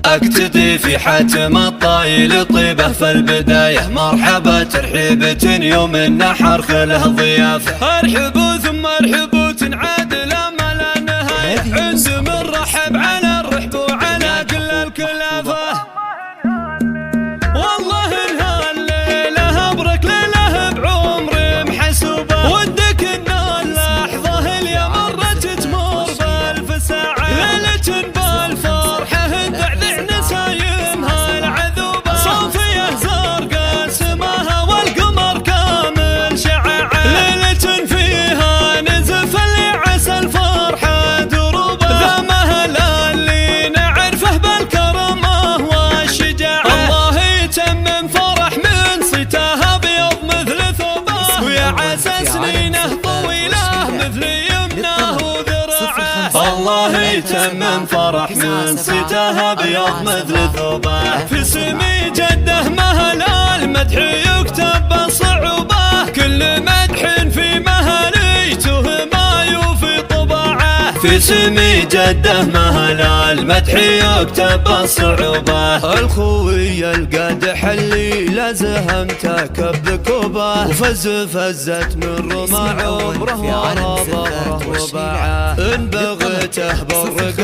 اقتدي في حاتم الطايل طيبه في البدايه، مرحبا ترحيبة يوم النحر خله ضيافه، ارحبوا ثم ارحبوا تنعاد ما لا نهايه، عند من رحب على الرحب وعلى كل الكلافه. والله انها الليله ابرك ليله بعمري محسوبه، ودك ان اللحظه اللي مرت تمر بالف ساعه، ليله بالفرحه تذعذع نسايمها العذوبه، صافيه زرقاء سماها والقمر كامل شعاعه، ليله فيها نزف اللي عسى الفرحه دروبه، ذا مهل اللي نعرفه بالكرمه والشجاعه، الله يتمم فرح من صيتها ابيض مثل ثوبه، ويا عسى سنينه طويله مثل يمناه وذراعه، الله يتمم فرح من صيتها ابيض مثل ثوبه، في سمي جده مهل المدح يكتب بالصعوبه، كل مدح في مهليته ما يوفي طباعه، في سمي جده مهل المدح يكتب بالصعوبه، الخوي القادح اللي لازهمته كبكوبه، وفزت من رمى عمره ورا وباعه، ان بغيته برق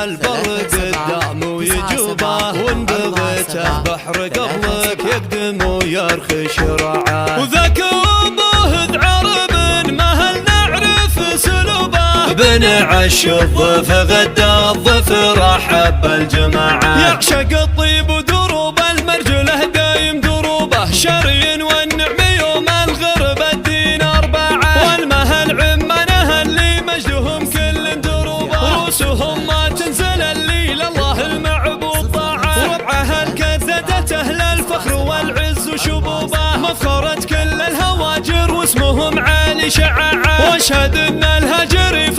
البر قدام ويجوبه، وان بغيته بحر قبلك يقدم ويرخي شراعه، وذاك ابوه ذعرب مهل نعرف سلوبه، بنعش الضيف غدا الضيف رحب بالجماعه، يعشق الطيب ودروب المرجله دايم دروبه، شري والنعم يوم الغرب الدين اربعه، والمهل عمانه اللي مجدهم كل دروبه، روسهم ما تنزل الليل الله المعبود طاعه، وربعها الكد زادت اهل الفخر والعز وشبوبه، مفخرة كل الهواجر واسمهم عالي شعاعه، واشهد ان الهجر